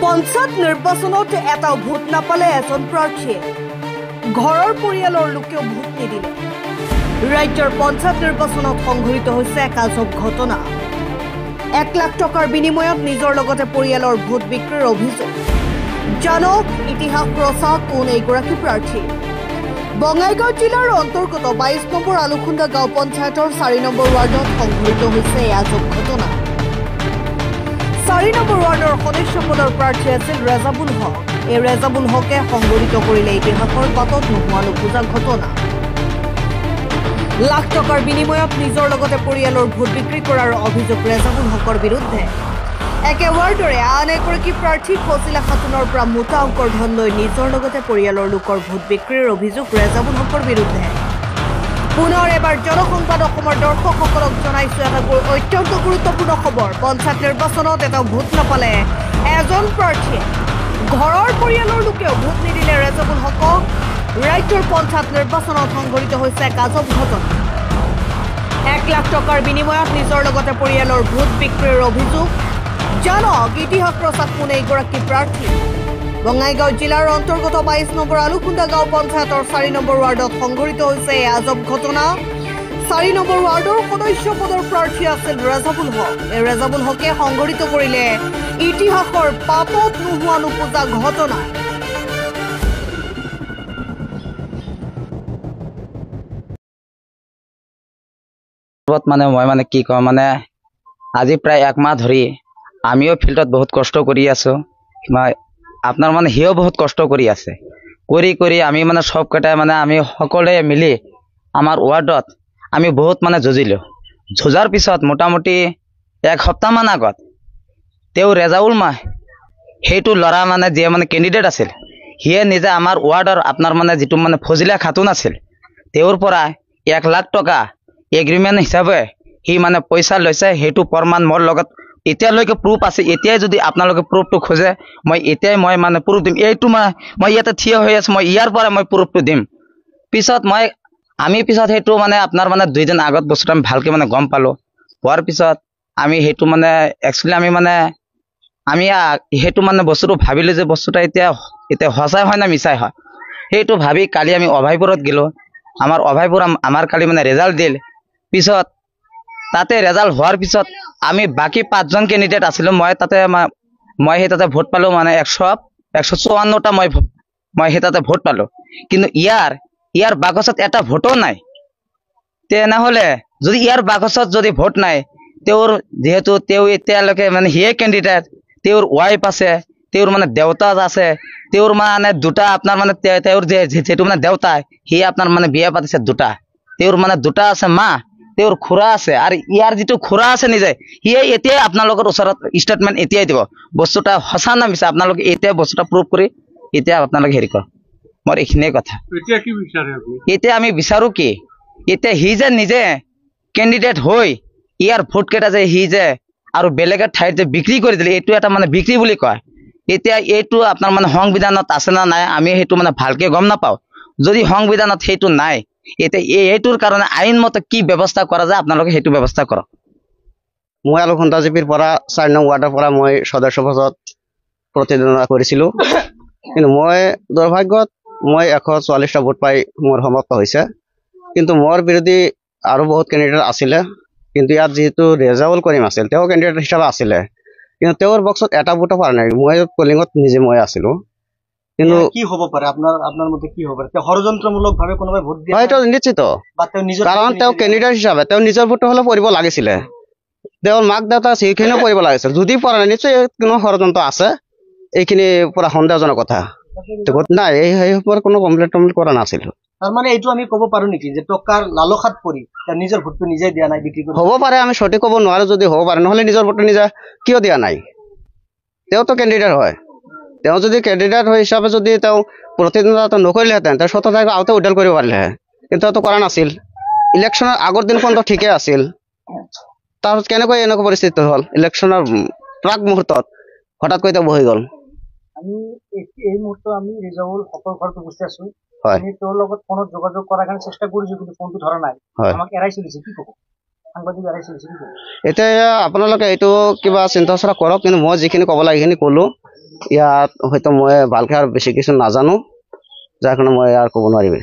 পঞ্চায়ত নিৰ্বাচনত এটা ভোট নাপালে এজন প্ৰাৰ্থীয়ে ঘৰৰ পৰিয়ালৰ লোকেও ভোট নিদিলে। ৰাজ্যৰ পঞ্চায়ত নিৰ্বাচনত সংঘটিত হৈছে এক আজব ঘটনা। 1 লাখ টকাৰ বিনিময়ত নিজৰ লগতে পৰিয়ালৰ ভোট বিক্ৰীৰ অভিযোগ। জানক ইতিহাস ৰচা কোন এইগৰাকী প্ৰাৰ্থী। বঙাইগাঁও জিলাৰ অন্তৰ্গত 22 নম্বৰ আলুখুন্দা গাঁও পঞ্চায়তৰ 4 নম্বৰ ৱাৰ্ডত সংঘটিত হৈছে এই আজব ঘটনা। 4 নম্বৰ ৱাৰ্ডৰ সদস্য পদৰ প্ৰাৰ্থী আছিল ৰেজাবুল হক। এই ৰেজাবুল হকে সংঘটিত কৰিলে ইতিহাসৰ পাতত নোহোৱা নোখোজা ঘটনা। লাখ টকাৰ বিনিময়ত নিজৰ লগতে পৰিয়ালৰ ভোট বিক্ৰী কৰাৰ অভিযোগ ৰেজাবুল হকৰ বিৰুদ্ধে। একে ৱাৰ্ডৰে আন এগৰাকী প্ৰাৰ্থী ফজিলা খাতুনৰ পৰা মোটা অংকৰ ধন লৈ নিজৰ লগতে পৰিয়ালৰ লোকৰ ভোট বিক্ৰীৰ অভিযোগ ৰেজাবুল হকৰ বিৰুদ্ধে। পুনৰ এবাৰ জনসংবাদ অসমৰ দৰ্শকসকলক জনাইছো এটা অত্যন্ত গুৰুত্বপূৰ্ণ খবৰ। পঞ্চায়ত নিৰ্বাচনত এটা ভোট নাপালে এজন প্ৰাৰ্থীয়ে ঘৰৰ পৰিয়ালৰ লোকেও ভোট নিদিলে ৰেজাবুল হকক। ৰাজ্যৰ পঞ্চায়ত নিৰ্বাচনত সংঘটিত হৈছে এক আজব ঘটনা। 1 লাখ টকাৰ বিনিময়ত নিজৰ লগতে পৰিয়ালৰ ভোট বিক্ৰীৰ অভিযোগ। জানক ইতিহাস ৰচা কোন এইগৰাকী প্ৰাৰ্থী। বঙাইগাঁও জিলাৰ অন্তৰ্গত 22 নম্বৰ আলুখুন্দা গাঁও পঞ্চায়তৰ 4 নম্বৰ ৱাৰ্ডত সংঘটিত হৈছে এই আজব ঘটনা। 4 নম্বৰ ৱাৰ্ডৰ সদস্য পদৰ প্ৰাৰ্থী আছিল ৰেজাবুল হক। এই ৰেজাবুল হকে সংঘটিত কৰিলে ইতিহাসৰ পাতত নোহোৱা নোখোজা ঘটনা। মানে মই কি কওঁ আজি প্ৰায় 1 মাহ ধৰি আমিও ফিল্ডত বহুত কষ্ট কৰি আছো। আপনাৰ সিও বহুত কষ্ট কৰি আছে। কৰি আমি সব কেইটাই আমি সকলোৱে মিলি আমাৰ ৱাৰ্ডত আমি বহুত যুঁজিলো। যুঁজাৰ পিছত মোটামুটি 1 সপ্তাহমান আগত তেওঁ ৰেজাউল সেইটো ল'ৰা যিয়ে কেণ্ডিডেট আছিল, সিয়ে নিজে আমাৰ ৱাৰ্ডৰ আপনাৰ যিটো ফজিলা খাতুন আছিল, তেওঁৰ পৰা 1 লাখ টকা এগ্ৰিমেণ্ট হিচাপে সি পইচা লৈছে। সেইটো প্ৰমাণ মোৰ লগত এতিয়ালৈকে প্ৰুফ আছে। এতিয়াই যদি আপোনালোকে প্ৰুফটো খোজে মই এতিয়াই প্ৰুফ দিম। এইটো মই ইয়াতে থিয় হৈ আছো, মই ইয়াৰ পৰা মই প্ৰুফটো দিম। পিছত আমি সেইটো আপনাৰ 2 দিন আগত বস্তুটো আমি ভালকে গম পালো। হোৱাৰ পিছত আমি সেইটো একচুৱেলি আমি সেইটো বস্তুটো ভাবিলো যে বস্তুটা এতিয়া সঁচাই হয় না মিছাই হয়। সেইটো ভাবি কালি আমি অভয়পুৰত গেলো। আমাৰ অভয়পুৰ আমাৰ কালি ৰেজাল্ট দিল। পিছত তাতে ৰেজাল্ট হোৱাৰ পিছত আমি বাকি 5জন কেণ্ডিডেট আছিলো। মই সেই তাতে ভোট পালো 154টা মই সেই তাতে ভোট পালো। কিন্তু ইয়াৰ বাকচত এটা ভোটো নাই। তেনেহলে যদি ইয়াৰ বাকচত যদি ভোট নাই, তেওঁৰ যেহেতু তেওঁ এতিয়ালৈকে সিয়ে কেণ্ডিডেট, তেওঁৰ ৱাইফ আছে, তেওঁৰ দেউতা আছে, তেওঁৰ দুটা আপনাৰ তেওঁৰ যেটো দেউতা সি আপনাৰ বিয়া পাতিছে 2টা। তেওঁৰ 2টা আছে মা, তেওঁৰ খুৰা আছে। আৰু ইয়াৰ যিটো খুৰা আছে নিজে সিয়ে এতিয়াই আপোনালোকৰ ওচৰত ষ্টেটমেণ্ট এতিয়াই দিব বস্তুটা সঁচা না মিছা। আপোনালোকে এতিয়া বস্তুটা প্ৰুভ কৰি এতিয়া আপোনালোকে হেৰি কৰক। মোৰ এইখিনিয়ে কথা। এতিয়া আমি বিচাৰো কি, এতিয়া সি যে নিজে কেণ্ডিডেট হৈ ইয়াৰ ভোট কেইটা যে সি যে আৰু বেলেগৰ ঠাইত যে বিক্ৰী কৰি দিলে, এইটো এটা বিক্ৰী বুলি কয়। এতিয়া এইটো আপনাৰ সংবিধানত আছে না নাই আমি সেইটো ভালকে গম নাপাওঁ। যদি সংবিধানত সেইটো নাই, এতিয়া এইটোৰ কাৰণে আইন মতে কি ব্যৱস্থা কৰা যায় আপোনালোকে সেইটো ব্যৱস্থা কৰক। মই আলুখুন্দা জিপিৰ পৰা 4 নং ৱাৰ্ডৰ পৰা মই সদস্য পদত প্ৰতিদ্বন্দ্বিতা কৰিছিলো। কিন্তু মই দুৰ্ভাগ্যত মই 144টা ভোট পাই মোৰ সমাপ্ত হৈছে। কিন্তু মোৰ বিৰোধী আৰু বহুত কেণ্ডিডেট আছিলে। কিন্তু ইয়াত যিহেতু ৰেজাউল কৰিম আছিল, তেওঁ কেণ্ডিডেট হিচাপে আছিলে, কিন্তু তেওঁৰ বক্সত এটা ভোটো পৰা নাই। মই পলিঙত নিজে মই আছিলো। কিন্তু কি হ'ব পাৰে আপোনাৰ মতে কি হ'ব পাৰে? ষড়যন্ত্ৰমূলক ভাৱে কোনোবাই ভোট দিয়ে? হয়তো নিশ্চিত, কাৰণ তেওঁ কেণ্ডিডেট হিচাপে তেওঁ নিজৰ ভোটটো হ'লে পৰিব লাগিছিলে। তেওঁৰ মাক দেউতা সেইখিনিও পৰিব লাগিছিল। যদি পৰা নাই নিশ্চয় কোনো ষড়যন্ত্ৰ আছে। এইখিনি পুৰা সন্দেহজনক কথা। নাই এই কোনো কমপ্লেইন কৰা নাছিল। তাৰমানে এইটো আমি ক'ব পাৰো নেকি যে টকাৰ লালসাত পৰি নিজৰ ভোটটো নিজে দিয়া নাই, বিক্ৰী কৰি? হ'ব পাৰে, আমি সঠিক ক'ব নোৱাৰো। যদি হ'ব পাৰে, নহ'লে নিজৰ ভোটটো নিজে কিয় দিয়া নাই? তেওঁতো কেণ্ডিডেট হয়। তেওঁ যদি কেণ্ডিডেট হৈ হিচাপে যদি তেওঁ প্ৰতিদ্বন্দ্বিতা নকৰিলেহেঁতেন, তেওঁ 17 তাৰিখৰ আগতে উদ্ধাৰ কৰিব পাৰিলেহে। কিন্তু তেওঁতো কৰা নাছিল। ইলেকশ্যনৰ আগৰ দিনখনতো ঠিকে আছিল। তাৰপিছত কেনেকৈ এনেকুৱা পৰিস্থিতি হ'ল? ইলেকশ্যনৰ প্ৰাক মুহূৰ্তত হঠাৎকৈ তেওঁ বহি গ'ল। আমি এই মুহূৰ্তত আমি ৰেজাউল হকৰ ঘৰত উপস্থিত আছো। হয়, আমি তেওঁৰ লগত ফোনত যোগাযোগ কৰাৰ কাৰণে চেষ্টা কৰিছো, কিন্তু ফোনটো ধৰা নাই। আমাক এৰাই চলিছে, কি ক'ব? সাংবাদিক এৰাই চলিছে, কি ক'ব? এতিয়া আপোনালোকে এইটো কিবা চিন্তা চৰ্চা কৰক। কিন্তু মই যিখিনি ক'ব লাগে সেইখিনি ক'লো। ইয়াত হয়তো মই ভালকে আৰু বেছি কিছু নাজানো, যাৰ কাৰণে মই আৰু ক'ব নোৱাৰিম।